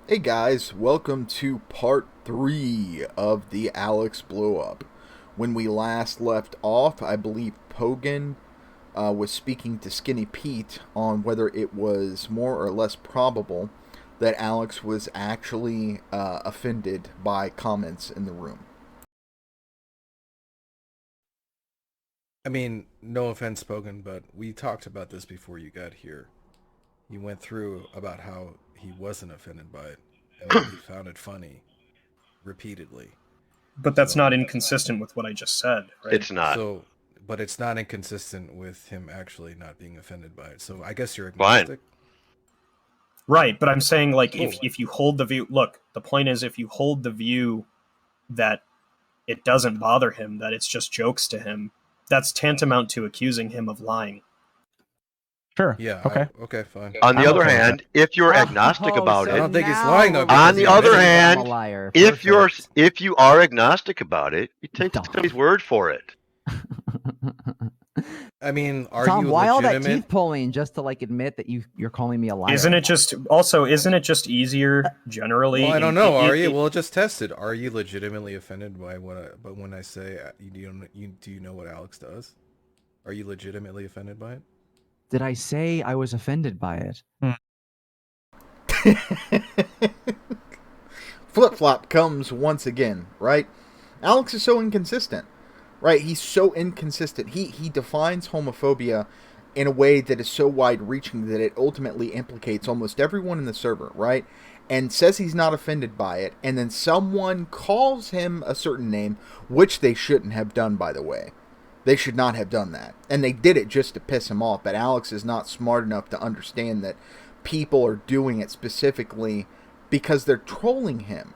Hey guys, welcome to part 3 of the Alex blow up. When we last left off, I believe Pogan was speaking to Skinny Pete on whether it was more or less probable that Alex was actually offended by comments in the room. I mean, no offense spoken, but we talked about this before you got here. You went through about how he wasn't offended by it and that he found it funny repeatedly. But that's So, not inconsistent with what I just said, right? It's not. so, but it's not inconsistent with him actually not being offended by it. So I guess you're Fine. agnostic. Right, but I'm saying like Cool. if you hold the view, look, the point is if you hold the view that it doesn't bother him, that it's just jokes to him, that's tantamount to accusing him of lying. Sure. Yeah. Okay. Okay. Fine. On the I'm other okay with hand, if you're agnostic about so I it, don't think he's now lying, though, we're because on the he other admitted it. hand, I'm a liar. if Perfect. you are agnostic about it, you take Duh. somebody's word for it. I mean, are Tom, you why all that legitimate? teeth pulling just to like admit that you're calling me a liar? Isn't it just easier generally? Well, I don't know. Are you? Well, just test it. Are you legitimately offended by what? But when I say, do you know what Alex does? Are you legitimately offended by it? Did I say I was offended by it? Flip flop comes once again, right? Alex is so inconsistent, right? He's so inconsistent. He defines homophobia in a way that is so wide reaching that it ultimately implicates almost everyone in the server, right? And says he's not offended by it, and then someone calls him a certain name, which they shouldn't have done, by the way. They should not have done that. And they did it just to piss him off, but Alex is not smart enough to understand that people are doing it specifically because they're trolling him.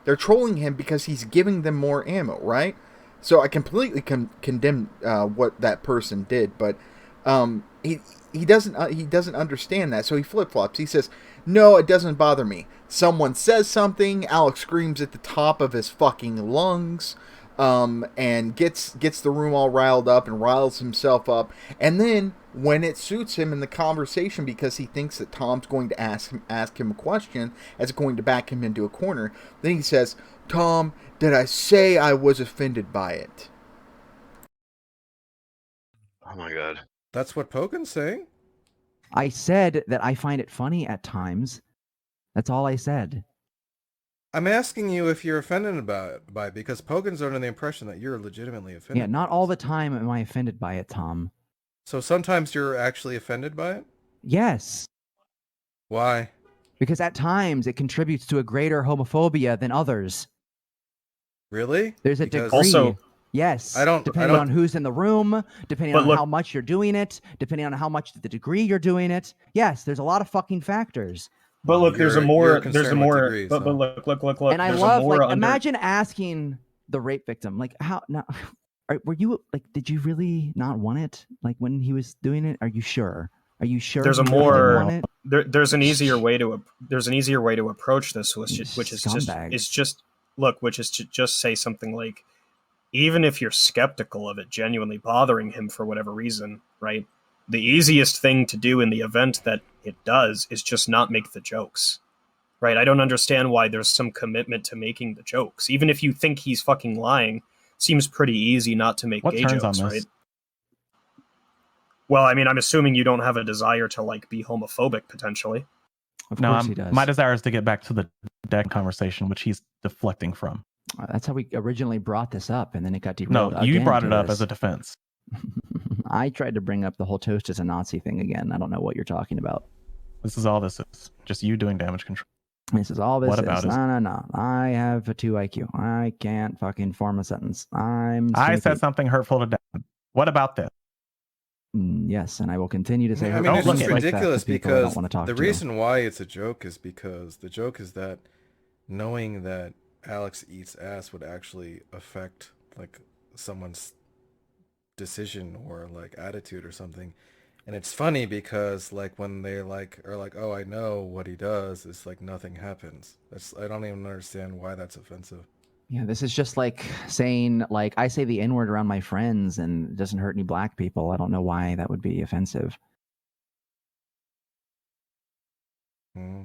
They're trolling him because he's giving them more ammo, right? So I completely condemn what that person did, but he doesn't understand that. So he flip flops. He says, "No, it doesn't bother me." Someone says something. Alex screams at the top of his fucking lungs, and gets the room all riled up and riles himself up. And then when it suits him in the conversation, because he thinks that Tom's going to ask him a question, as going to back him into a corner, then he says, "Tom, did I say I was offended by it?" Oh my god. That's what Poken's saying. I said that I find it funny at times. That's all I said. I'm asking you if you're offended by it because Poken's under the impression that you're legitimately offended. Yeah, not all the time am I offended by it, Tom. So sometimes you're actually offended by it? Yes, Why? because at times it contributes to a greater homophobia than others. Really? There's a Because degree. Also- Yes. I don't- Depending on who's in the room, depending But on look- how much you're doing it, depending on how much the degree you're doing it. Yes, there's a lot of fucking factors. But look, there's a You're more, concerned there's a with more, degrees, but huh? look. And I there's love, a more like, imagine asking the rape victim, like, how now? Were you like? Did you really not want it? Like when he was doing it? Are you sure? Are you sure? There's a you really didn't more- want it? there's an easier way to approach this, which is Scumbag. which is to just say something like, even if you're skeptical of it genuinely bothering him for whatever reason, right? The easiest thing to do in the event that it does is just not make the jokes, right? I don't understand why there's some commitment to making the jokes. Even if you think he's fucking lying, seems pretty easy not to make What gay turns on jokes, this? right? Well, I mean, I'm assuming you don't have a desire to like be homophobic potentially. Of No, course he does. my desire is to get back to the deck conversation, which he's deflecting from. That's how we originally brought this up, and then it got derailed. No, you again brought to it up this. as a defense. I tried to bring up the whole toast as a Nazi thing again. I don't know what you're talking about. This is all this is. Just you doing damage control. This is all this What is. about it? No. I have a 2 IQ. I can't fucking form a sentence. I Skinny said Pete. something hurtful to Dad. What about this? Yes, and I will continue to say I mean, hurtful it's Don't things just look like that to ridiculous people I because don't want to talk the to. reason why it's a joke is because the joke is that knowing that Alex eats ass would actually affect like someone's decision or like attitude or something. And it's funny because like when they like are like, "Oh, I know what he does," it's like nothing happens. I don't even understand why that's offensive. Yeah, this is just like saying, like, I say the N-word around my friends and it doesn't hurt any black people. I don't know why that would be offensive. Hmm.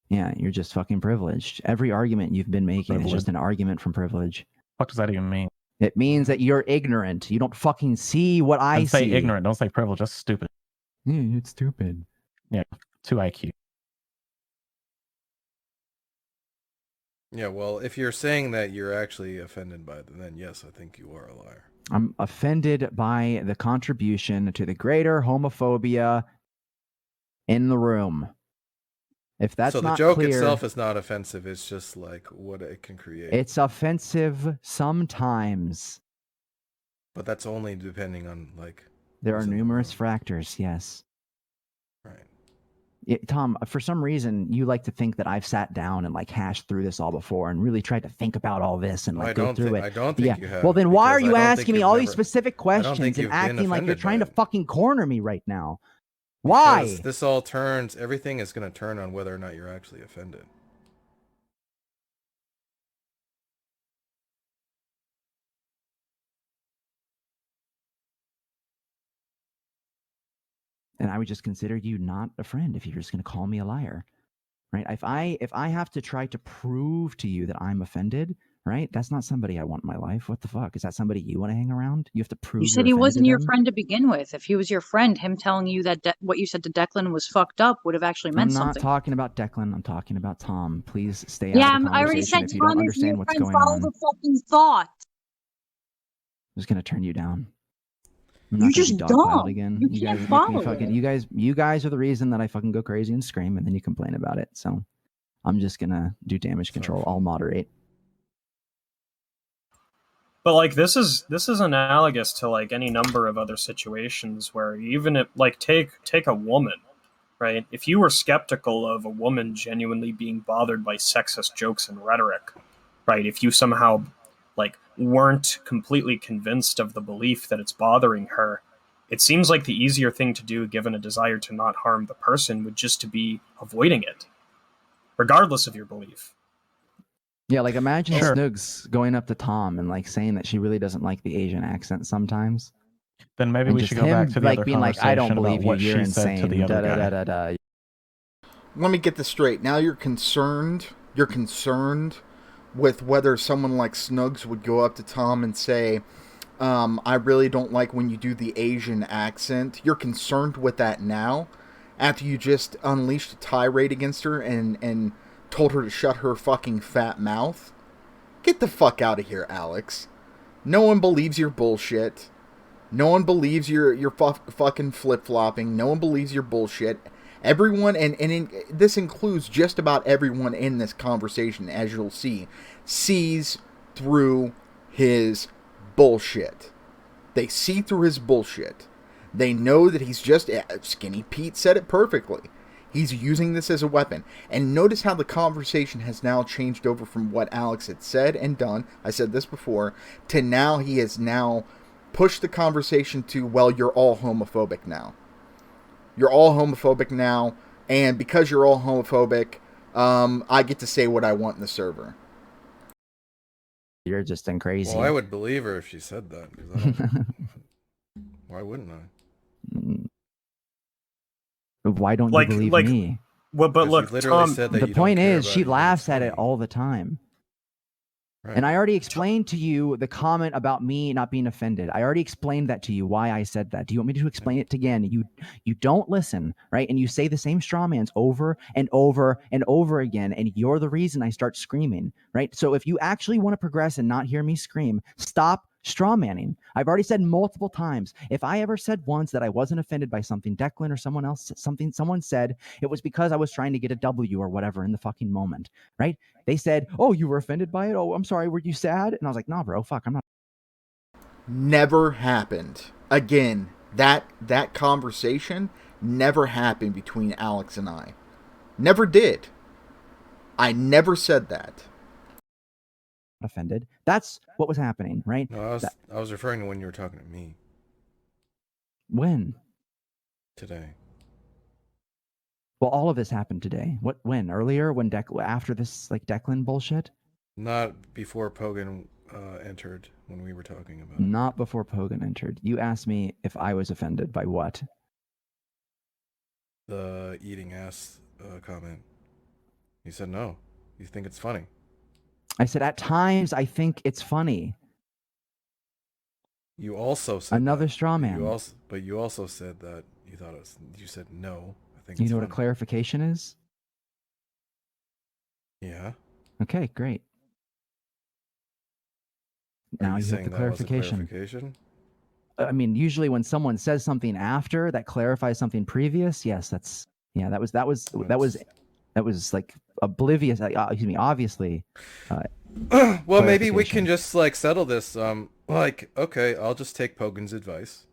Yeah, you're just fucking privileged. Every argument you've been making is just an argument from privilege. What does that even mean? It means that you're ignorant. You don't fucking see what I And say see. ignorant. Don't say privilege. That's stupid. Yeah, it's stupid. Yeah, 2 IQ. Yeah, well, if you're saying that you're actually offended by them, then yes, I think you are a liar. I'm offended by the contribution to the greater homophobia in the room. If that's so the not joke clear, itself is not offensive. It's just like what it can create. it's offensive sometimes. But that's only depending on like. There are who's in the numerous room. factors, yes. Right. Tom, for some reason, you like to think that I've sat down and like hashed through this all before and really tried to think about all this and No, like go through it. I don't think you have. Well, then why are because you I don't think asking me you've all these never- specific questions and you've been acting like you're offended trying by to it. fucking corner me right now? Why? Because this all turns. Everything is going to turn on whether or not you're actually offended. And I would just consider you not a friend if you're just going to call me a liar, right? If I have to try to prove to you that I'm offended, right? That's not somebody I want in my life. What the fuck? Is that somebody you want to hang around? You have to prove You said you're he offended wasn't to your them? friend to begin with. If he was your friend, him telling you that what you said to Declan was fucked up would have actually meant I'm not something. talking about Declan. I'm talking about Tom. Please stay out Yeah, of the I already conversation said if you don't Tom is understand your what's friend. going Follow on. the fucking thought. I'm just gonna turn you down. I'm You're not gonna just be dogpiled dumb. again. You You can't guys make me follow fucking. it. You guys are the reason that I fucking go crazy and scream, and then you complain about it. So I'm just gonna do damage control. I'll moderate. But like this is analogous to like any number of other situations where even if like take a woman, right? If you were skeptical of a woman genuinely being bothered by sexist jokes and rhetoric, right? If you somehow like weren't completely convinced of the belief that it's bothering her, it seems like the easier thing to do given a desire to not harm the person would just to be avoiding it, regardless of your belief. Yeah, like imagine Sure. Snoogs going up to Tom and like saying that she really doesn't like the Asian accent sometimes. Then maybe And we just should go him back to the like other being like, conversation I don't about believe you, what you're she said insane. to the other guy. Da. Let me get this straight. Now you're concerned with whether someone like Snugs would go up to Tom and say, I really don't like when you do the Asian accent. You're concerned with that now, after you just unleashed a tirade against her and told her to shut her fucking fat mouth? Get the fuck out of here, Alex. No one believes your bullshit. No one believes your fucking flip-flopping. No one believes your bullshit. Everyone, this includes just about everyone in this conversation, as you'll see, sees through his bullshit. They see through his bullshit. They know that he's just... Skinny Pete said it perfectly. He's using this as a weapon. And notice how the conversation has now changed over from what Alex had said and done, I said this before, to now he has now pushed the conversation to, well, you're all homophobic now. You're all homophobic now, and because you're all homophobic, I get to say what I want in the server. You're just in crazy. Well, I would believe her if she said that. 'Cause I don't, why wouldn't I? Why don't Like- you believe like- me? Well, but 'Cause look, you literally Tom, said that The you don't point care is, about she it, and laughs it's at it funny. all the time. Right. And I already explained to you the comment about me not being offended. I already explained that to you, why I said that. Do you want me to explain it again? You don't listen, right? And you say the same straw mans over and over and over again, and you're the reason I start screaming, right? So if you actually want to progress and not hear me scream, stop straw manning. I've already said multiple times. If I ever said once that I wasn't offended by something Declan or someone else, someone said, it was because I was trying to get a W or whatever in the fucking moment, right? They said, oh, you were offended by it? Oh, I'm sorry. Were you sad? And I was like, nah, bro, fuck, I'm not. Never happened. Again, that conversation never happened between Alex and I. Never did. I never said that. Offended. That's what was happening, right? No, I was referring to when you were talking to me When? today. Well, all of this happened today. When? Earlier? When after this like Declan bullshit? Not before Pogan entered when we were talking about it. Not before Pogan entered. You asked me if I was offended by what? The eating ass comment. You said no. You think it's funny. I said at times I think it's funny. You also said Another that. straw man. But you also said that you thought it was. You said no. I think You it's know what a funny. clarification is? Yeah. Okay, great. Are Now you you have saying the that was a clarification. clarification? I mean, usually when someone says something after that clarifies something previous, yes, that was like oblivious. Excuse me, obviously. Well, maybe we Clarification. can just like settle this. Like, okay, I'll just take Pogan's advice.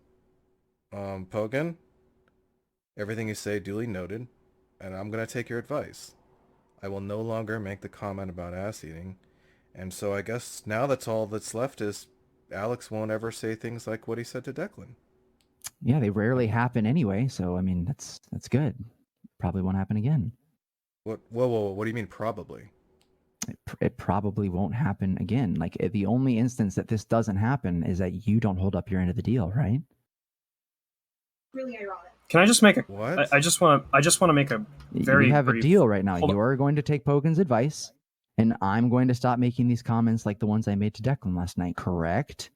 Pogan, everything you say duly noted, and I'm gonna take your advice. I will no longer make the comment about ass eating, and so I guess now that's all that's left is Alex won't ever say things like what he said to Declan. Yeah, they rarely happen anyway, so I mean that's good. Probably won't happen again. What? Whoa, what do you mean probably? It probably won't happen again. Like the only instance that this doesn't happen is that you don't hold up your end of the deal, right? Really ironic. Can I just make a? What? I just want to make a very We have brief, a deal right now. Hold on. You're going to take Pogan's advice, and I'm going to stop making these comments like the ones I made to Declan last night, correct?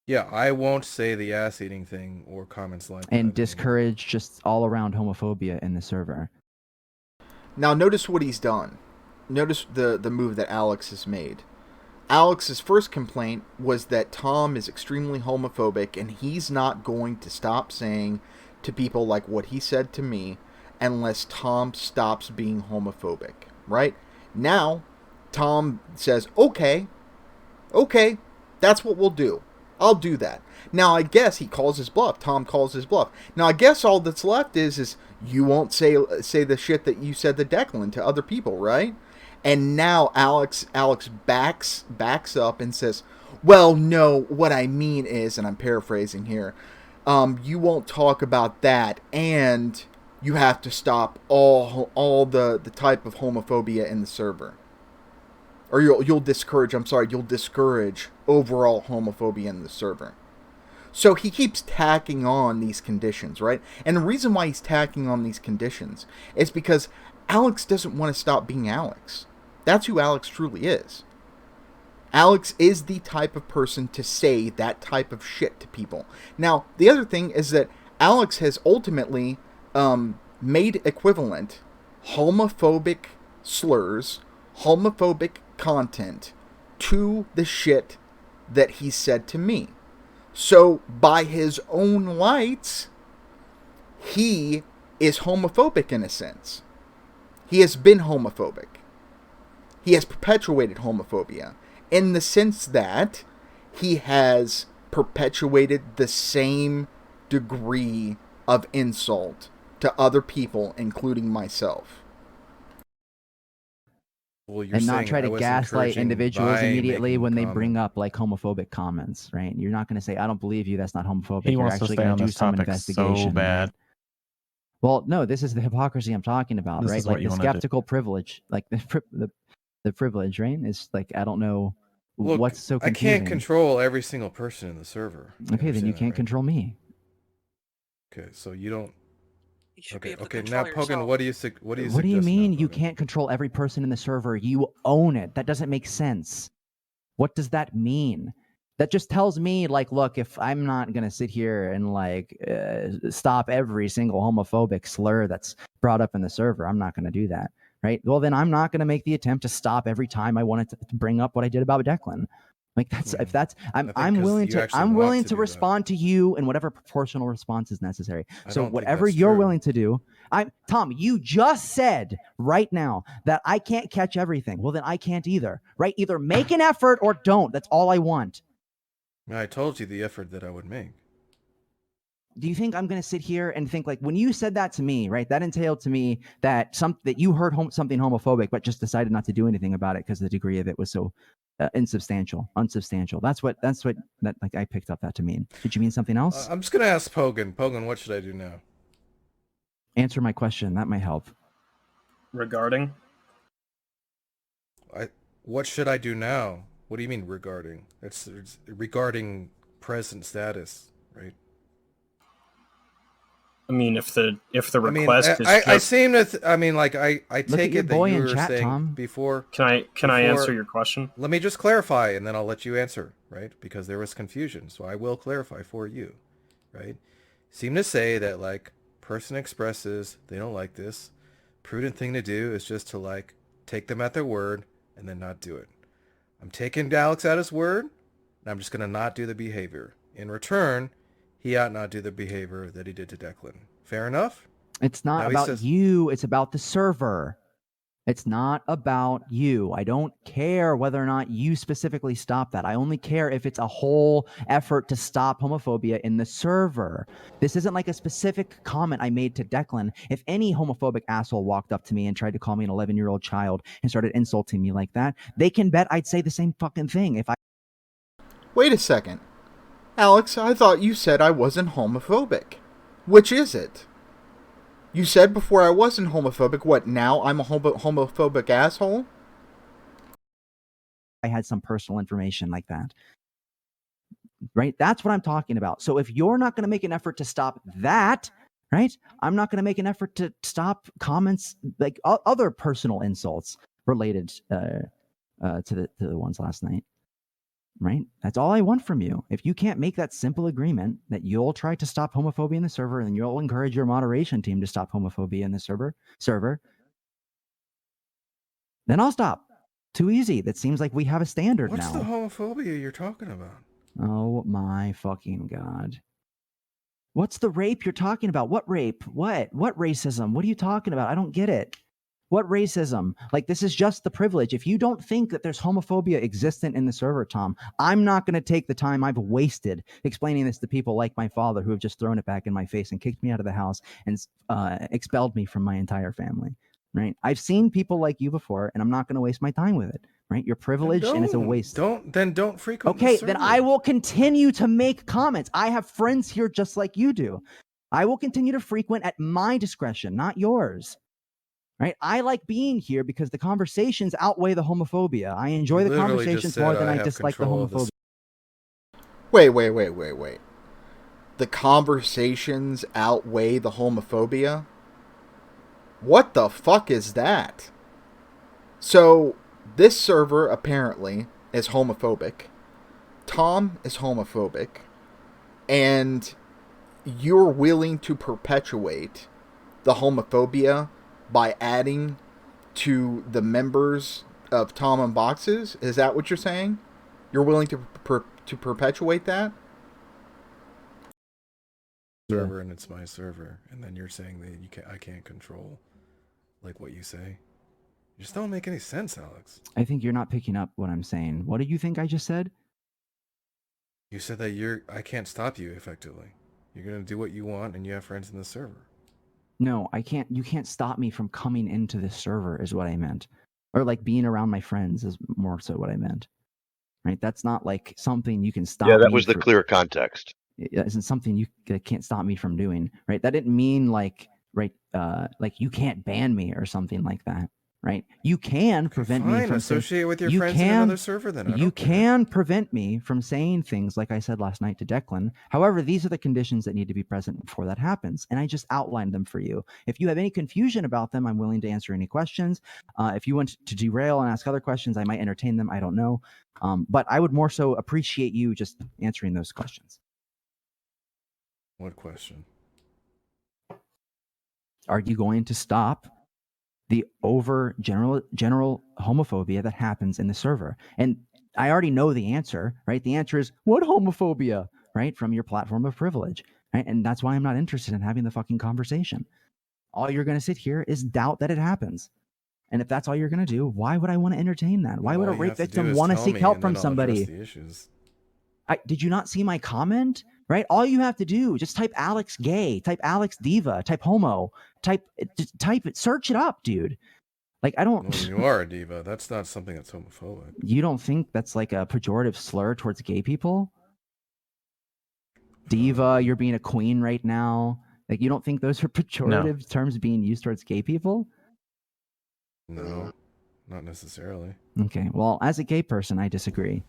Yeah, I won't say the ass eating thing or comments like that. And discourage just all around homophobia in the server. Now notice what he's done. Notice the move that Alex has made. Alex's first complaint was that Tom is extremely homophobic and he's not going to stop saying to people like what he said to me unless Tom stops being homophobic, right? Now, Tom says, okay, that's what we'll do. I'll do that. Now, I guess he calls his bluff. Tom calls his bluff. Now, I guess all that's left is you won't say the shit that you said to Declan to other people, right? And now Alex backs up and says, well, no, what I mean is, and I'm paraphrasing here, you won't talk about that, and you have to stop all the type of homophobia in the server. Or you'll discourage overall homophobia in the server. So he keeps tacking on these conditions, right? And the reason why he's tacking on these conditions is because Alex doesn't want to stop being Alex. That's who Alex truly is. Alex is the type of person to say that type of shit to people. Now, the other thing is that Alex has ultimately made equivalent homophobic slurs, homophobic content to the shit that he said to me. So, by his own lights, he is homophobic in a sense. He has been homophobic. He has perpetuated homophobia in the sense that he has perpetuated the same degree of insult to other people, including myself. Well, you're And not saying try I to was gaslight encouraging individuals by immediately making when the they bring comment. up like homophobic comments, right? You're not going to say, I don't believe you, that's not homophobic. He You're wants to actually stay going on to do this some topic investigation. so bad. Right? Well, no, this is the hypocrisy I'm talking about, This right? is what Like you the wanna do. skeptical privilege, like the privilege, right? It's like, I don't know Look, what's so I confusing. can't control every single person in the server. Okay, then you understand that, can't right? control me. Okay, so you don't. You should be able to Okay. control Now, Pogan, yourself. what do you What do you suggest now, mean you Pogan? can't control every person in the server? You own it. That doesn't make sense. What does that mean? That just tells me, like, look, if I'm not going to sit here and, like, stop every single homophobic slur that's brought up in the server, I'm not going to do that, right? Well, then I'm not going to make the attempt to stop every time I wanted to bring up what I did about Declan. Like, that's, if that's, I'm willing to respond to you in whatever proportional response is necessary. So whatever you're willing to do, Tom, you just said right now that I can't catch everything. Well, then I can't either, right? Either make an effort or don't. That's all I want. I told you the effort that I would make. Do you think I'm going to sit here and think, like, when you said that to me, right, that entailed to me that that you heard something homophobic but just decided not to do anything about it because the degree of it was so unsubstantial. That's what like I picked up that to mean. Did you mean something else? I'm just gonna ask Pogan. Pogan, what should I do now? Answer my question. That might help. Regarding? What should I do now? What do you mean regarding? It's regarding present status, right? I mean, if the I mean, request is I just, seem to. I mean, like I Look take at your it that boy you in were chat, saying Tom. before. can I before- answer your question? Let me just clarify, and then I'll let you answer, right? Because there was confusion, so I will clarify for you, right? Seem to say that like person expresses they don't like this. Prudent thing to do is just to like take them at their word and then not do it. I'm taking Alex at his word, and I'm just gonna not do the behavior. In return, he ought not do the behavior that he did to Declan. Fair enough? It's not Now he about says- you. It's about the server. It's not about you. I don't care whether or not you specifically stop that. I only care if it's a whole effort to stop homophobia in the server. This isn't like a specific comment I made to Declan. If any homophobic asshole walked up to me and tried to call me an 11-year-old child and started insulting me like that, they can bet I'd say the same fucking thing if I. Wait a second. Alex, I thought you said I wasn't homophobic. Which is it? You said before I wasn't homophobic. What, now I'm a homophobic asshole? I had some personal information like that. Right? That's what I'm talking about. So if you're not going to make an effort to stop that, right? I'm not going to make an effort to stop comments like other personal insults related to the ones last night. Right? That's all I want from you. If you can't make that simple agreement that you'll try to stop homophobia in the server and you'll encourage your moderation team to stop homophobia in the server, then I'll stop. Too easy. That seems like we have a standard What's now. the homophobia you're talking about? Oh my fucking God. What's the rape you're talking about? What rape? What racism? What are you talking about? I don't get it. What racism? Like, this is just the privilege. If you don't think that there's homophobia existent in the server, Tom, I'm not going to take the time I've wasted explaining this to people like my father who have just thrown it back in my face and kicked me out of the house and expelled me from my entire family. Right? I've seen people like you before, and I'm not going to waste my time with it. Right? You're privileged, and it's a waste. Don't frequent. Okay, the then server. I will continue to make comments. I have friends here just like you do. I will continue to frequent at my discretion, not yours. Right? I like being here because the conversations outweigh the homophobia. I enjoy You the literally just conversations said more than I I have dislike the control of homophobia. Wait. The conversations outweigh the homophobia? What the fuck is that? So, this server apparently is homophobic. Tom is homophobic. And you're willing to perpetuate the homophobia by adding to the members of Tom and Boxes? Is that what you're saying? You're willing to perpetuate that? server and it's my server, and then you're saying that I can't control like what you say. You just don't make any sense, Alex. I think you're not picking up what I'm saying. What did you think I just said? You said that I can't stop you effectively. You're gonna do what you want, and you have friends in the server. No, I can't. You can't stop me from coming into this server is what I meant. Or like being around my friends is more so what I meant. Right? That's not like something you can stop me. Yeah, that was the clear context. It isn't something you can't stop me from doing, right? That didn't mean like you can't ban me or something like that, right? You can prevent me from associate with your you friends in another server. Then you can prevent me from saying things like I said last night to Declan. However, these are the conditions that need to be present before that happens, and I just outlined them for you. If you have any confusion about them, I'm willing to answer any questions. If you want to derail and ask other questions, I might entertain them. I don't know, but I would more so appreciate you just answering those questions. What question? Are you going to stop the general homophobia that happens in the server? And I already know the answer, right? The answer is what homophobia, right? From your platform of privilege, right? And that's why I'm not interested in having the fucking conversation. All you're going to sit here is doubt that it happens. And if that's all you're going to do, why would I want to entertain that? Why would a rape victim want to seek help from somebody? Did you not see my comment? Right? All you have to do, just type Alex gay, type Alex diva, type homo, type it, search it up, dude. Like, I don't. Well, you are a diva. That's not something that's homophobic. You don't think that's like a pejorative slur towards gay people? Diva, you're being a queen right now. Like, you don't think those are pejorative terms being used towards gay people? No, not necessarily. Okay, well, as a gay person, I disagree.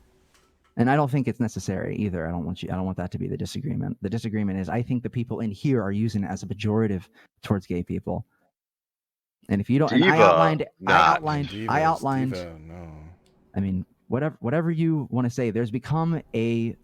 And I don't think it's necessary either. I don't want that to be the disagreement. The disagreement is I think the people in here are using it as a pejorative towards gay people. And if you don't, and I Diva, outlined, not. I outlined. Diva, no. I mean, whatever you want to say. There's become a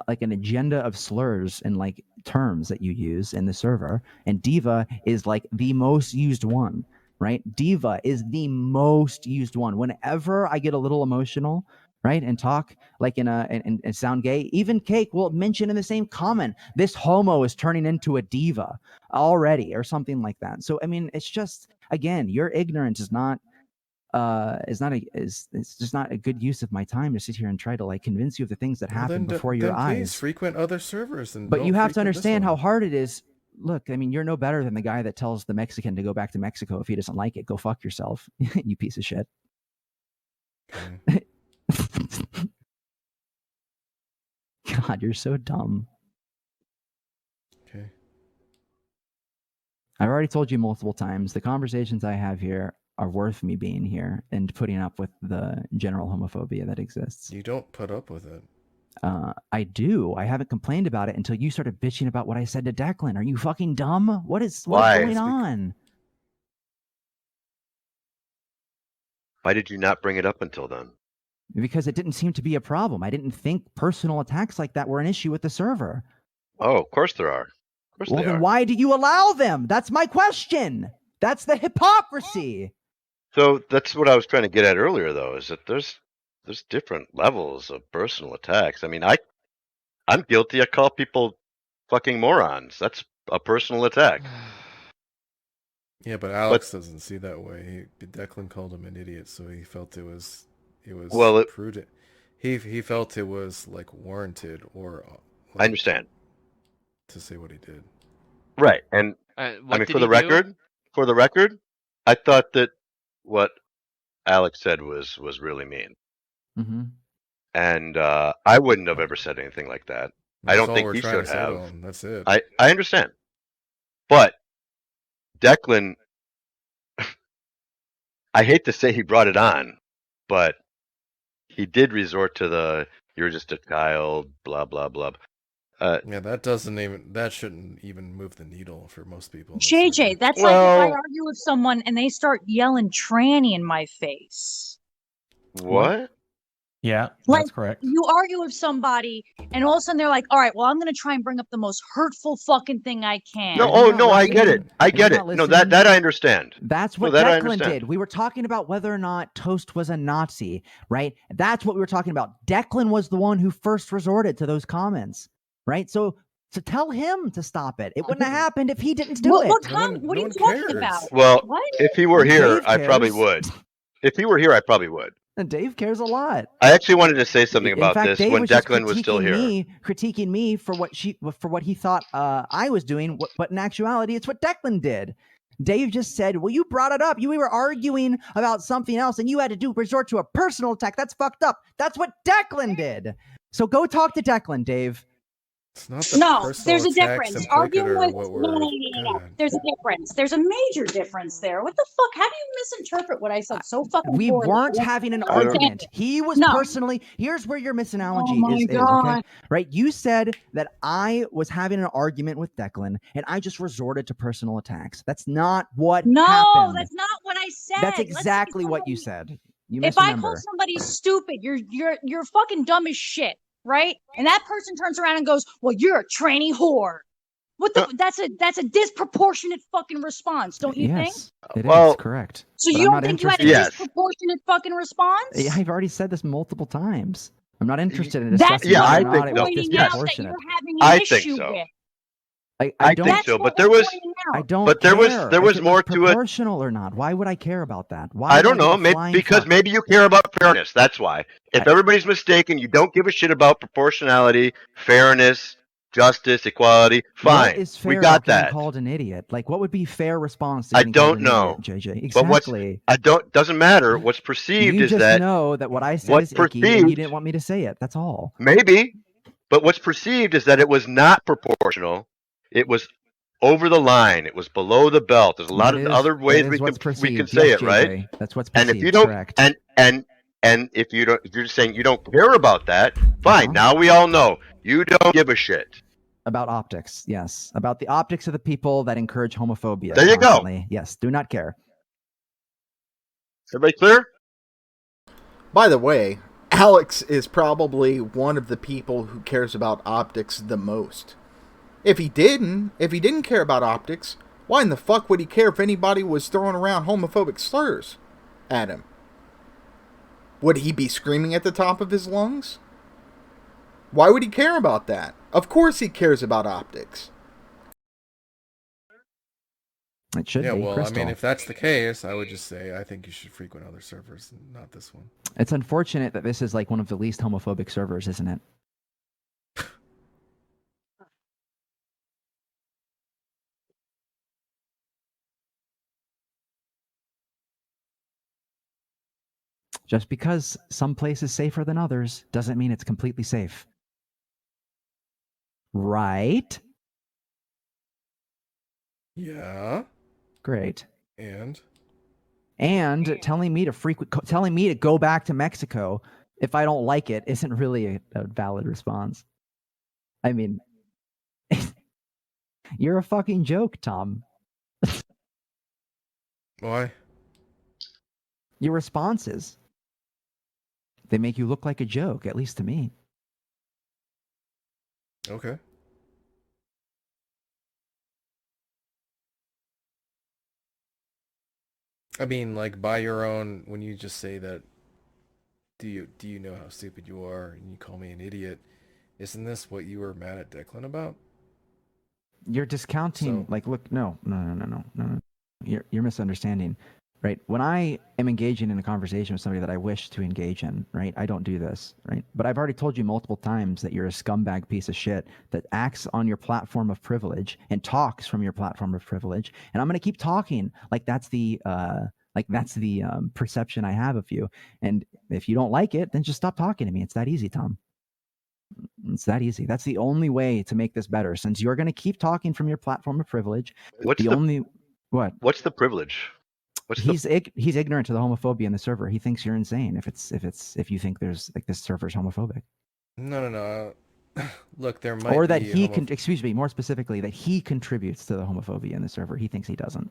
like an agenda of slurs and like terms that you use in the server, and diva is like the most used one, right? Diva is the most used one. Whenever I get a little emotional, right, and talk like and sound gay, even Cake will mention in the same comment, this homo is turning into a diva already, or something like that. So I mean, it's just, again, your ignorance is it's just not a good use of my time to sit here and try to like convince you of the things that happen before your eyes. Please frequent other servers, but you have to understand how hard it is. Look, I mean, you're no better than the guy that tells the Mexican to go back to Mexico if he doesn't like it. Go fuck yourself, you piece of shit. Okay. God, you're so dumb. Okay. I've already told you multiple times, the conversations I have here are worth me being here and putting up with the general homophobia that exists. You don't put up with it. I do. I haven't complained about it until you started bitching about what I said to Declan. Are you fucking dumb? What's going on? Why did you not bring it up until then? Because it didn't seem to be a problem. I didn't think personal attacks like that were an issue with the server. Oh, of course there are. Of course Well, they then are. why do you allow them? That's my question. That's the hypocrisy. So that's what I was trying to get at earlier, though, is that there's different levels of personal attacks. I mean, I'm guilty. I call people fucking morons. That's a personal attack. Yeah, but Alex doesn't see that way. Declan called him an idiot, so he felt it was prudent. He felt it was like warranted or. I understand. To say what he did. Right, and I mean, for the record, I thought that what Alex said was really mean. Mm-hmm. And I wouldn't have ever said anything like that. I don't think he should have. That's it. I understand. But Declan, I hate to say he brought it on, but he did resort to you're just a child, blah, blah, blah. Yeah, that shouldn't even move the needle for most people. JJ, that's like if I argue with someone and they start yelling tranny in my face. What? Yeah, like, that's correct. You argue with somebody and all of a sudden they're like, all right, well, I'm going to try and bring up the most hurtful fucking thing I can. No, I get it. I get it. No, that I understand. That's what Declan did. We were talking about whether or not Toast was a Nazi, right? That's what we were talking about. Declan was the one who first resorted to those comments. Right, so tell him to stop it. It wouldn't have happened if he didn't do it. What are you talking about? Well, what? If he were here, I probably would. If he were here, I probably would. And Dave cares a lot. I actually wanted to say something about this Dave when Declan was still here. Critiquing me for what he thought I was doing, but in actuality, it's what Declan did. Dave just said, well, you brought it up. We were arguing about something else, and you had to resort to a personal attack. That's fucked up. That's what Declan did. So go talk to Declan, Dave. It's not there's a difference. Arguing with no. There's a difference. There's a major difference there. What the fuck? How do you misinterpret what I said so fucking? We weren't having an argument. He was personally. Here's where your misanalogy is. Okay? Right? You said that I was having an argument with Declan, and I just resorted to personal attacks. That's not what happened. No, that's not what I said. That's exactly what you said. If I call somebody stupid, you're fucking dumb as shit. Right? And that person turns around and goes, well, you're a tranny whore. What the that's a disproportionate fucking response, don't you think? It is correct. So you don't think you had a disproportionate fucking response? Yeah, I've already said this multiple times. I'm not interested in discussing I whether or not it was disproportionate. I think so. I don't think so, but there was there was more to it. Proportional or not? Why would I care about that? Why? I don't know. Maybe you care about fairness. That's why. If everybody's mistaken, you don't give a shit about proportionality, fairness, justice, equality. Fine, is fair we got that. Called an idiot. Like, what would be fair response? To I don't know, idiot, JJ. Exactly. But doesn't matter. What's perceived is that you just know that what I said is icky, and you didn't want me to say it. That's all. Maybe, but what's perceived is that it was not proportional. It was over the line. It was below the belt. There's a lot of other ways we can say it, right? That's what's perceived. And if you don't, correct. and And if you're just saying you don't care about that, fine. Uh-huh. Now we all know you don't give a shit. About optics, yes. About the optics of the people that encourage homophobia. There you go. Constantly. Yes, do not care. Everybody clear? By the way, Alex is probably one of the people who cares about optics the most. If he didn't care about optics, why in the fuck would he care if anybody was throwing around homophobic slurs at him? Would he be screaming at the top of his lungs? Why would he care about that? Of course he cares about optics. It should Yeah, be. well, Crystal. I mean, if that's the case, I would just say I think you should frequent other servers, not this one. It's unfortunate that this is like one of the least homophobic servers, isn't it? Just because some place is safer than others doesn't mean it's completely safe. Right? Yeah. Great. And telling me to go back to Mexico if I don't like it isn't really a valid response. I mean, you're a fucking joke, Tom. why? Your responses, they make you look like a joke, at least to me. Okay. I mean, like, by your own, when you just say that, do you know how stupid you are, and you call me an idiot, isn't this what you were mad at Declan about? You're discounting, So- look, no. You're misunderstanding, right? When I am engaging in a conversation with somebody that I wish to engage in, right? I don't do this, right? But I've already told you multiple times that you're a scumbag piece of shit that acts on your platform of privilege and talks from your platform of privilege. And I'm going to keep talking like that's the perception I have of you. And if you don't like it, then just stop talking to me. It's that easy, Tom. It's that easy. That's the only way to make this better. Since you're going to keep talking from your platform of privilege, What's the privilege? He's ignorant to the homophobia in the server. He thinks you're insane if you think there's like this server's homophobic. No. Look, there might Or that be he can, excuse me, more specifically, that he contributes to the homophobia in the server. He thinks he doesn't.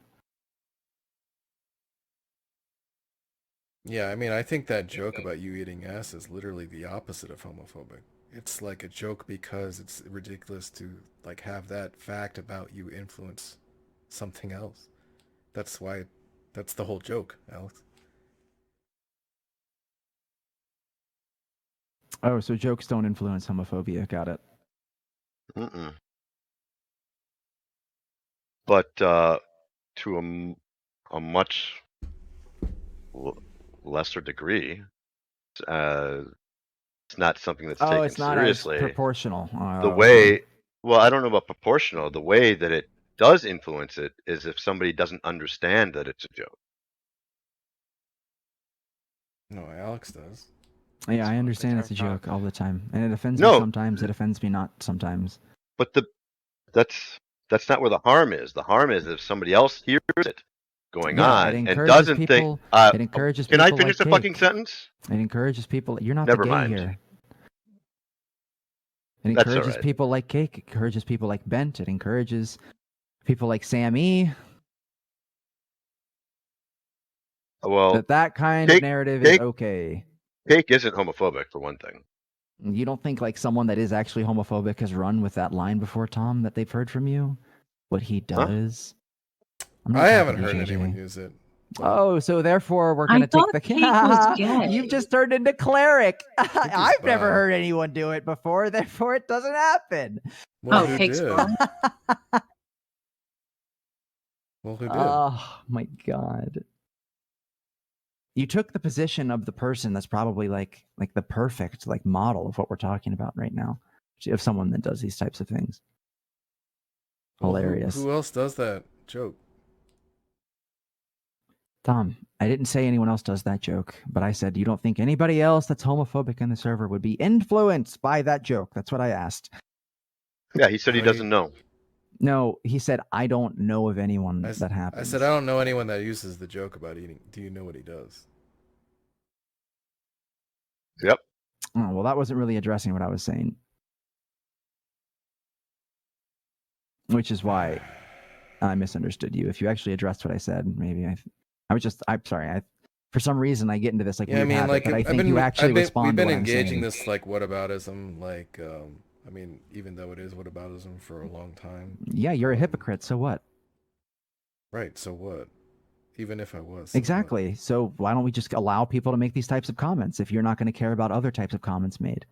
Yeah, I mean, I think that joke about you eating ass is literally the opposite of homophobic. It's like a joke because it's ridiculous to like have that fact about you influence something else. That's the whole joke, Alex. Oh, so jokes don't influence homophobia. Got it. Mm-mm. But to a much lesser degree, it's not something that's taken it's not seriously. as proportional. The way, well, I don't know about proportional. The way that it does influence it is if somebody doesn't understand that it's a joke. No, Alex does. Yeah, I understand it's a joke all the time, and it offends No. me sometimes. It offends me not sometimes. But that's not where the harm is. The harm is if somebody else hears it going on and doesn't think. It encourages Can people I finish like the fucking Cake. sentence? It encourages people. You're not Never the gay mind. here. It That's all encourages right. people like Cake. It encourages people like Bent. It encourages people like Sammy. Well, That kind Cake- of narrative Cake- is okay. Cake isn't homophobic for one thing. You don't think like someone that is actually homophobic has run with that line before, Tom, that they've heard from you? What he does? I'm not I haven't talking to heard JJ. anyone use it. Oh, so therefore we're I gonna take thought the Cake was gay. You've just turned into cleric. I've never bad. heard anyone do it before, therefore it doesn't happen. Well, Oh, who Cake's did? wrong. Well, who did? Oh my god. You took the position of the person that's probably like the perfect like model of what we're talking about right now. Of someone that does these types of things. Well, Hilarious. Who else does that joke? Tom, I didn't say anyone else does that joke, but I said you don't think anybody else that's homophobic in the server would be influenced by that joke. That's what I asked. Yeah, he said he doesn't know. No, he said I don't know of anyone that happens. I said I don't know anyone that uses the joke about eating. Do you know what he does? Yep. Oh, well, that wasn't really addressing what I was saying. Which is why I misunderstood you. If you actually addressed what I said, maybe I'm sorry. For some reason, I get into this like Yeah, I weird mean, habit, like but I I've think been, you actually respond we've to been what I'm engaging saying. this like whataboutism, like, I mean, even though it is whataboutism for a long time. Yeah, you're a hypocrite. So what? Right. So what? Even if I was. So what? Exactly. So why don't we just allow people to make these types of comments if you're not going to care about other types of comments made?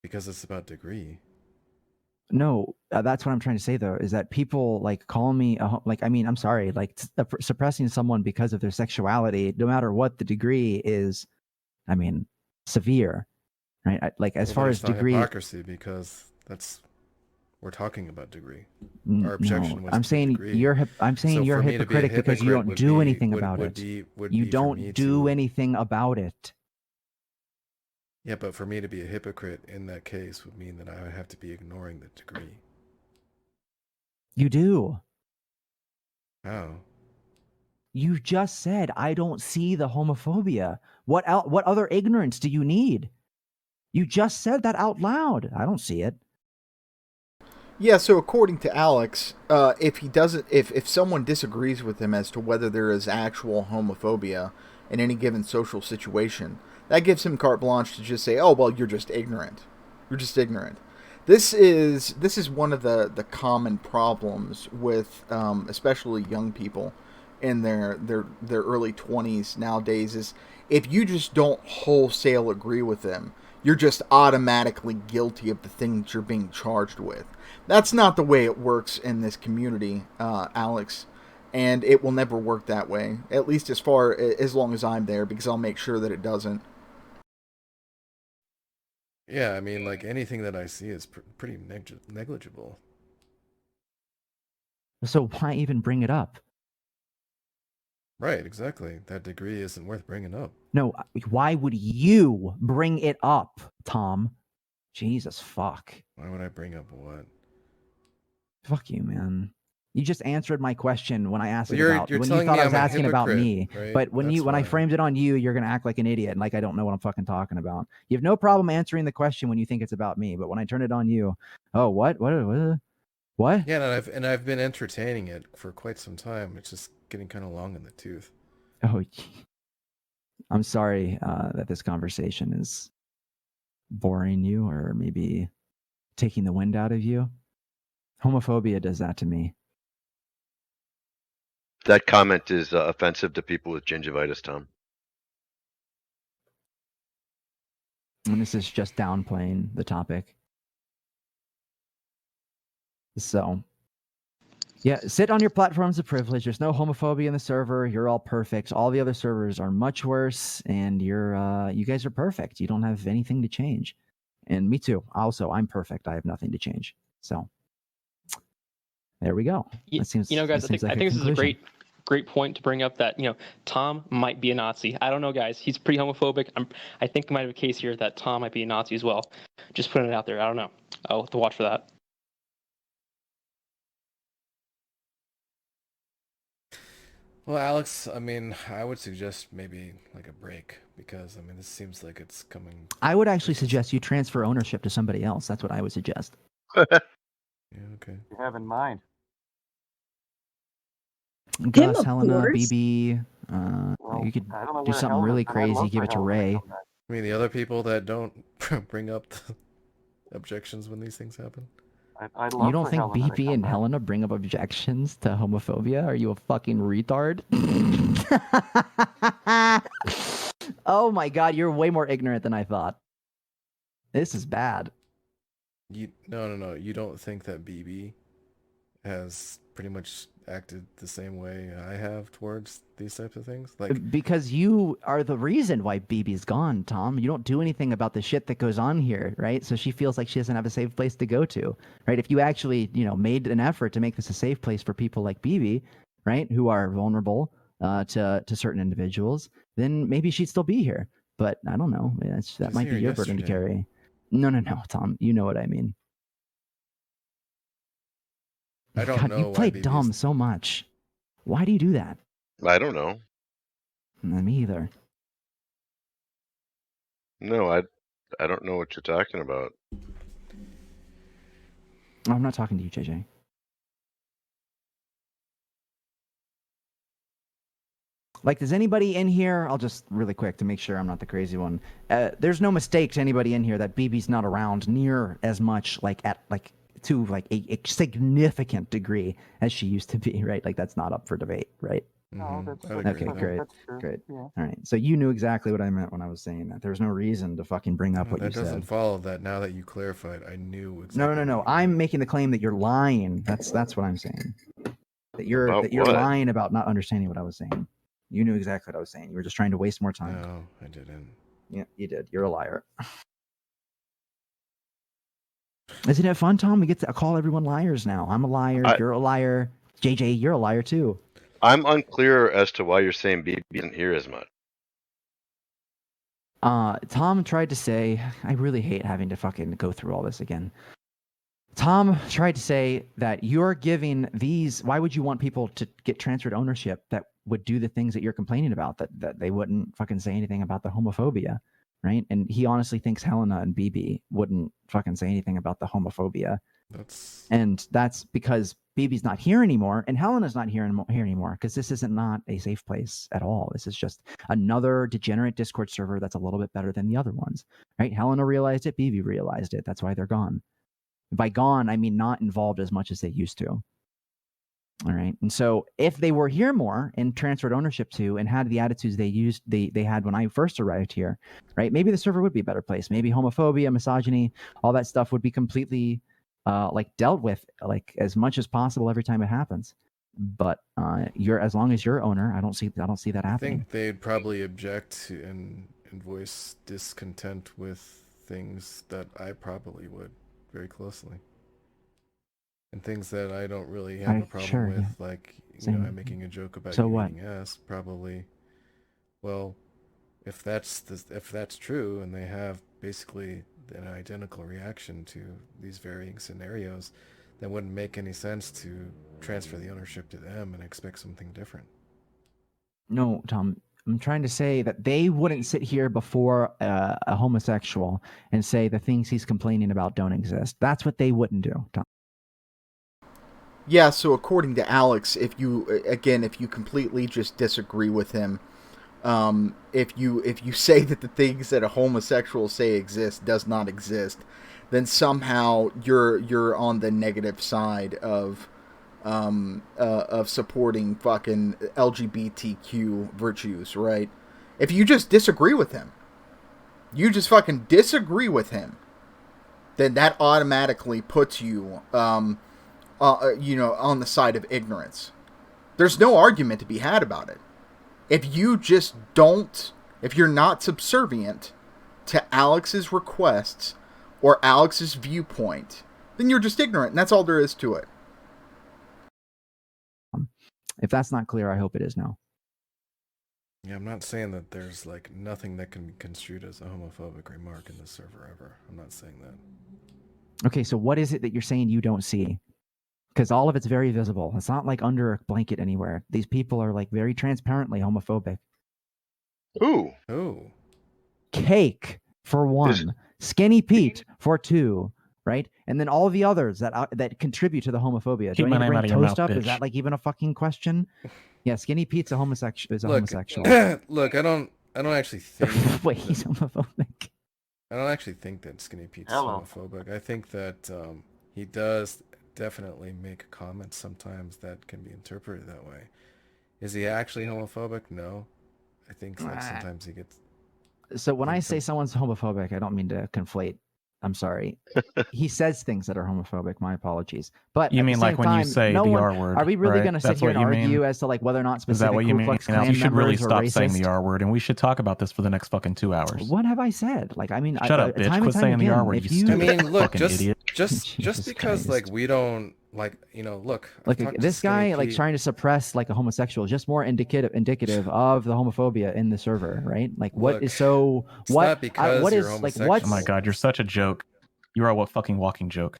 Because it's about degree. No, that's what I'm trying to say though, is that people like call me I'm sorry, like suppressing someone because of their sexuality, no matter what the degree is, I mean, severe, right? As Well, far then as it's not degree, hypocrisy, because we're talking about degree. Our no, objection was I'm to saying degree. I'm saying So you're for me to be a hypocritic because you hypocrite don't would do be- anything would- about would it. be- would You be for don't me do to- anything about it. Yeah, but for me to be a hypocrite in that case would mean that I would have to be ignoring the degree. You do. How? You just said I don't see the homophobia. What other ignorance do you need? You just said that out loud. I don't see it. Yeah, so according to Alex, if someone disagrees with him as to whether there is actual homophobia in any given social situation, that gives him carte blanche to just say, "Oh, well, you're just ignorant. You're just ignorant." This is one of the common problems with especially young people in their early 20s nowadays, is if you just don't wholesale agree with them, you're just automatically guilty of the thing that you're being charged with. That's not the way it works in this community, Alex, and it will never work that way. At least as long as I'm there, because I'll make sure that it doesn't. Yeah, I mean, like anything that I see is pretty negligible. So why even bring it up? Right, exactly. That degree isn't worth bringing up. No, why would you bring it up, Tom? Jesus fuck. Why would I bring up what? Fuck you, man. You just answered my question when I asked Well, it about you're when you telling thought me I was I'm a asking about hypocrite, me. right? But when That's I why. framed it on you, you're gonna act like an idiot and like I don't know what I'm fucking talking about. You have no problem answering the question when you think it's about me, but when I turn it on you, oh what? What? Yeah, and I've been entertaining it for quite some time. It's just getting kind of long in the tooth. Oh, I'm sorry that this conversation is boring you or maybe taking the wind out of you. Homophobia does that to me. That comment is offensive to people with gingivitis, Tom. And this is just downplaying the topic. So, yeah, sit on your platforms of privilege. There's no homophobia in the server. You're all perfect. All the other servers are much worse, and you guys are perfect. You don't have anything to change. And me too. Also, I'm perfect. I have nothing to change. So, there we go. Guys, I think this is a great point to bring up that, Tom might be a Nazi. I don't know, guys. He's pretty homophobic. I think I might have a case here that Tom might be a Nazi as well. Just putting it out there. I don't know. I'll have to watch for that. Well, Alex, I mean, I would suggest maybe like a break, because I mean, this seems like it's coming. I would actually suggest you transfer ownership to somebody else. That's what I would suggest. Yeah, okay. You have in mind. Gus, Helena, BB, you could do something really crazy, give it to Ray. I mean, the other people that don't bring up the objections when these things happen. You don't think BB and Helena bring up objections to homophobia? Are you a fucking retard? Oh my god, you're way more ignorant than I thought. This is bad. No. You don't think that BB has pretty much acted the same way I have towards these types of things? Like, because you are the reason why BB's gone, Tom. You don't do anything about the shit that goes on here, right? So she feels like she doesn't have a safe place to go to, right? If you actually, made an effort to make this a safe place for people like BB, right, who are vulnerable to certain individuals, then maybe she'd still be here. But I don't know. That might be your burden to carry. No, Tom. You know what I mean. I don't God, know. You play dumb so much. Why do you do that? I don't know. Me either. No, I don't know what you're talking about. I'm not talking to you, JJ. Like, does anybody in here? I'll just really quick to make sure I'm not the crazy one. There's no mistake to anybody in here that BB's not around near as much, to a significant degree as she used to be, right? Like, that's not up for debate, right? Okay, great. Yeah. All right. So you knew exactly what I meant when I was saying that. There was no reason to fucking bring up what you said. That doesn't follow that. Now that you clarified, I knew exactly. No. I'm making the claim that you're lying. That's what I'm saying. That you're lying about not understanding what I was saying. You knew exactly what I was saying. You were just trying to waste more time. No, I didn't. Yeah, you did. You're a liar. Isn't it fun, Tom? We get to call everyone liars now. I'm a liar. You're a liar. JJ, you're a liar too. I'm unclear as to why you're saying BB isn't here as much. Tom tried to say, I really hate having to fucking go through all this again. Tom tried to say that you're giving these, why would you want people to get transferred ownership that would do the things that you're complaining about, that they wouldn't fucking say anything about the homophobia, right? And he honestly thinks Helena and BB wouldn't fucking say anything about the homophobia. And that's because BB's not here anymore, and Helena's not here anymore, because this isn't not a safe place at all. This is just another degenerate Discord server that's a little bit better than the other ones, right? Helena realized it, BB realized it. That's why they're gone. By gone, I mean not involved as much as they used to. All right. And so if they were here more and transferred ownership to and had the attitudes they had when I first arrived here, right? Maybe the server would be a better place. Maybe homophobia, misogyny, all that stuff would be completely dealt with like as much as possible every time it happens. But as long as you're owner, I don't see that happening. I think they'd probably object to and voice discontent with things that I probably would very closely. And things that I don't really have a problem with, like, I'm making a joke about eating ass, probably. Well, if that's true, and they have basically an identical reaction to these varying scenarios, then it wouldn't make any sense to transfer the ownership to them and expect something different. No, Tom. I'm trying to say that they wouldn't sit here before a homosexual and say the things he's complaining about don't exist. That's what they wouldn't do, Tom. Yeah, so according to Alex, if you completely just disagree with him, if you say that the things that a homosexual say exist does not exist, then somehow you're on the negative side of supporting fucking LGBTQ virtues, right? If you just disagree with him, then that automatically puts you on the side of ignorance. There's no argument to be had about it. If you're not subservient to Alex's requests or Alex's viewpoint, then you're just ignorant, and that's all there is to it. If that's not clear, I hope it is now. Yeah, I'm not saying that there's like nothing that can be construed as a homophobic remark in the server ever. I'm not saying that. Okay, so what is it that you're saying you don't see? Because all of it's very visible. It's not like under a blanket anywhere. These people are like very transparently homophobic. Who? Cake for one. Skinny Pete for two. Right? And then all the others that contribute to the homophobia. Do I need to bring Toast up? Is that like even a fucking question? Yeah, Skinny Pete's a homosexual. Look, I don't actually think. Wait, he's homophobic. I don't actually think that Skinny Pete's homophobic. I think that he does definitely make comments sometimes that can be interpreted that way. Is he actually homophobic? No. I think like sometimes he gets. So when I say someone's homophobic, I don't mean to conflate. I'm sorry. He says things that are homophobic. My apologies. But you mean like when you say the R word? Are we really going to sit here and argue as to like whether or not specific? Is that what you mean? You should really stop saying the R word, and we should talk about this for the next fucking 2 hours. What have I said? Like, I mean, shut up, bitch. Quit saying the R word. I mean, look, just because like we don't like, look, like this guy like trying to suppress like a homosexual is just more indicative of the homophobia in the server, right? Like, what is so what? What is like what? Oh my god, you're such a joke. You are a fucking walking joke.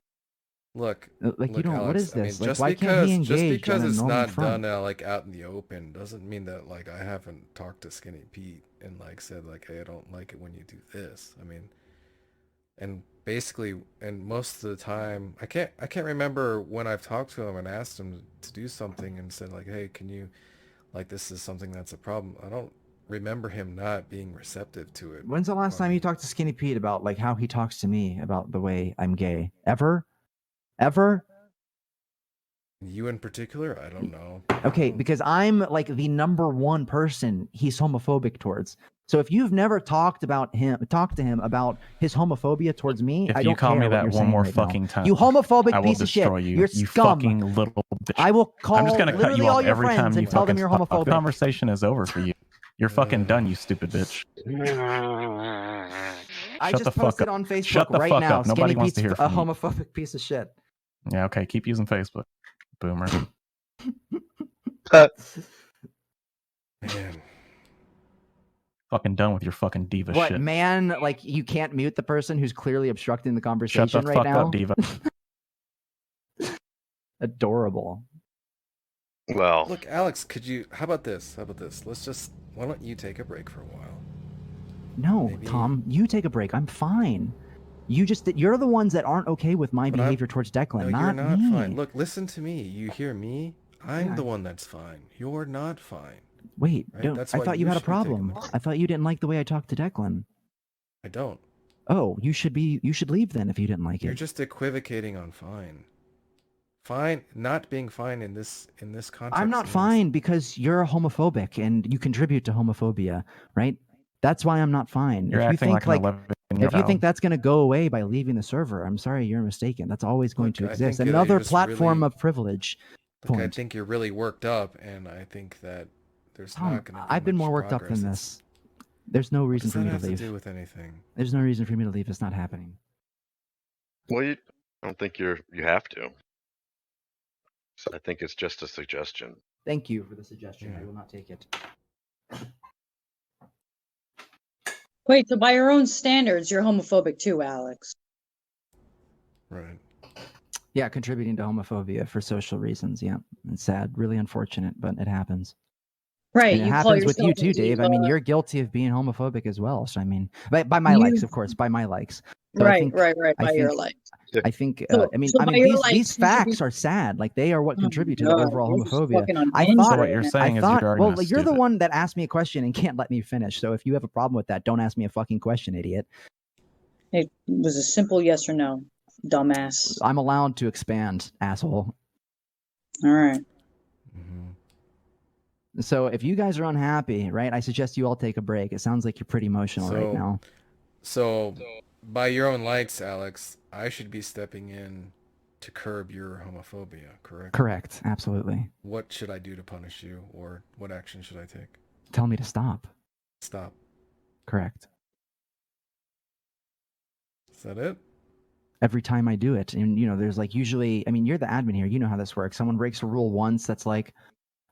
Look, Like, you don't. Alex, What is I mean, this? Like, why can't he engage on a it's normal not front? done like out in the open doesn't mean that like I haven't talked to Skinny Pete and like said like, hey, I don't like it when you do this. I mean, and basically, and most of the time, I can't remember when I've talked to him and asked him to do something and said like, hey, can you, like, this is something that's a problem. I don't remember him not being receptive to it. When's the last time you talked to Skinny Pete about like how he talks to me about the way I'm gay? Ever? You in particular? I don't know. Okay, because I'm like the number one person he's homophobic towards. So if you've never talked to him about his homophobia towards me, If I you don't call care me what that you're one saying more right now. fucking time, You homophobic I will piece of shit. destroy you. You're You scum. fucking little bitch. I will call I'm just gonna cut literally you all off your every friends time you and tell them fucking you're talk. homophobic. The conversation is over for you. You're fucking done, you stupid bitch. I Shut the just fuck posted up. on Facebook Shut the right fuck now. up. Nobody Skinny wants to Pete's hear a from you. homophobic piece of shit. Yeah, okay. Keep using Facebook, boomer. Man. Fucking done with your fucking diva What, shit. man? Like, you can't mute the person who's clearly obstructing the conversation Shut the right fuck now? up, diva. Adorable. Well, Look, Alex, how about this? Why don't you take a break for a while? No, Maybe- Tom, you take a break. I'm fine. You're the ones that aren't okay with my But behavior towards Declan, No, not you're not me. fine. Look, listen to me. You hear me? I'm Yeah. the one that's fine. You're not fine. Wait, Right? That's I why thought you had a should be taking problem. the break. I thought you didn't like the way I talked to Declan. I don't. Oh, you should leave then if you didn't like You're it. just equivocating on fine. Fine, not being fine in this context. I'm not means- fine because you're homophobic and you contribute to homophobia, right? That's why I'm not fine. You're if you acting think like an 11-year-old. if you think that's going to go away by leaving the server, I'm sorry, you're mistaken. That's always going Look, to I exist. think that you're Another just platform really- of privilege. Look, I Point. think you're really worked up, and I think that there's Tom, not going to be I've been much more worked up progress. than this. There's no What reason does for that me to have to leave. do with anything? There's no reason for me to leave. It's not happening. well, I don't think you have to. So I think it's just a suggestion. Thank you for the suggestion. Yeah. I will not take it. Wait, so by your own standards, you're homophobic too, Alex. Right. Yeah, contributing to homophobia for social reasons. Yeah, it's sad, really unfortunate, but it happens. Right. And it You call happens with you yourself too, a Dave. I diva. mean, you're guilty of being homophobic as well. So I mean, by my You- likes, of course, by my likes. So I Right, think- right. I By your think- life. I think. So- I mean, so by your these likes, these you should facts be- are sad. Like they are what Oh contribute my to the God, overall you're just homophobia. fucking I unhinged thought. So what you're right saying I is thought, your well, argument is you're the stupid. one that asked me a question and can't let me finish. So if you have a problem with that, don't ask me a fucking question, idiot. It was a simple yes or no, dumbass. I'm allowed to expand, asshole. All right. Mm-hmm. So if you guys are unhappy, right, I suggest you all take a break. It sounds like you're pretty emotional right now. So, by your own lights, Alex, I should be stepping in to curb your homophobia, correct? Correct. Absolutely. What should I do to punish you, or what action should I take? Tell me to stop. Stop. Correct. Is that it? Every time I do it, and there's like usually, I mean, you're the admin here. You know how this works. Someone breaks a rule once. That's like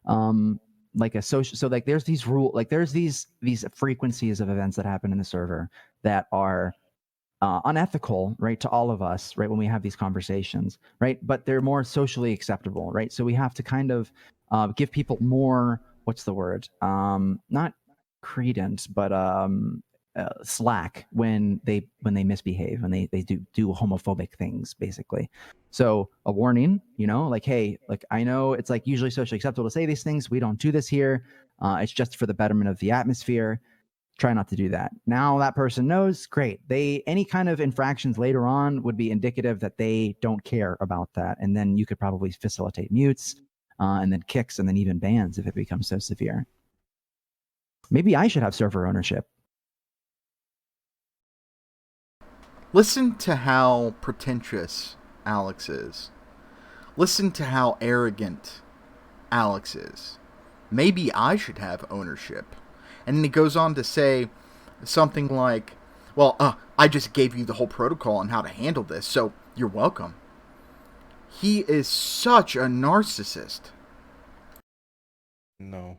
a social. So like there's these these frequencies of events that happen in the server that are unethical, right, to all of us, right, when we have these conversations, right, but they're more socially acceptable, right? So we have to kind of give people more, what's the word, not credence, but slack when they misbehave, when they do homophobic things, basically. So a warning, like, hey, like, I know it's like usually socially acceptable to say these things. We don't do this here. It's just for the betterment of the atmosphere. Try not to do that. Now that person knows, great. Any kind of infractions later on would be indicative that they don't care about that. And then you could probably facilitate mutes, and then kicks, and then even bans if it becomes so severe. Maybe I should have server ownership. Listen to how pretentious Alex is. Listen to how arrogant Alex is. Maybe I should have ownership. And then he goes on to say something like, well, I just gave you the whole protocol on how to handle this, so you're welcome. He is such a narcissist. No.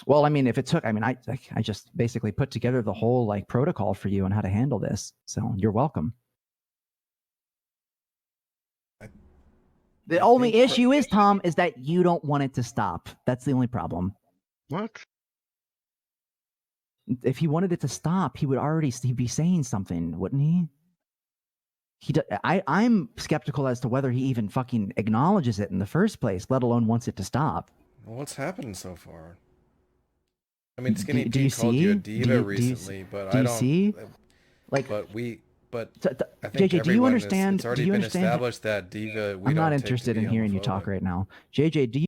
Well, I mean, if it took, I mean, I just basically put together the whole like protocol for you on how to handle this. So you're welcome. The only issue is, Tom, is that you don't want it to stop. That's the only problem. What? If he wanted it to stop, he'd be saying something, wouldn't he? I'm skeptical as to whether he even fucking acknowledges it in the first place, let alone wants it to stop. Well, what's happened so far? I mean, Skinny do you Pete called see? you a diva recently, but I don't. See? Like, but I JJ, think do you understand? It's already been established that diva. I'm not interested in hearing you talk right now, JJ. Do you?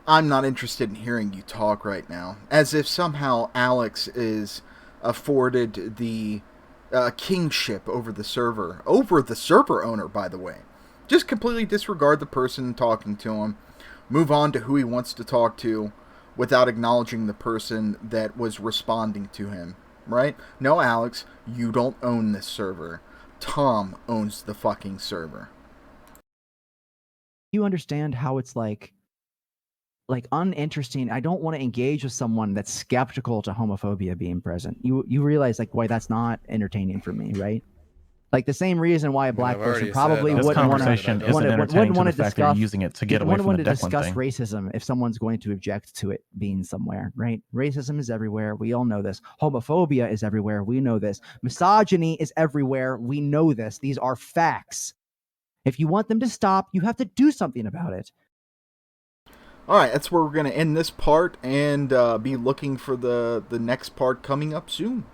I'm not interested in hearing you talk right now. As if somehow Alex is afforded the kingship over the server owner, by the way. Just completely disregard the person talking to him. Move on to who he wants to talk to without acknowledging the person that was responding to him, right? No, Alex, you don't own this server. Tom owns the fucking server. You understand how it's like uninteresting. I don't want to engage with someone that's skeptical to homophobia being present. You realize like why that's not entertaining for me, right? Like the same reason why a black person probably wouldn't want to discuss using it to get away from the discuss thing. Racism if someone's going to object to it being somewhere, right? Racism is everywhere. We all know this. Homophobia is everywhere. We know this. Misogyny is everywhere. We know this. These are facts. If you want them to stop, you have to do something about it. All right, that's where we're going to end this part and be looking for the next part coming up soon.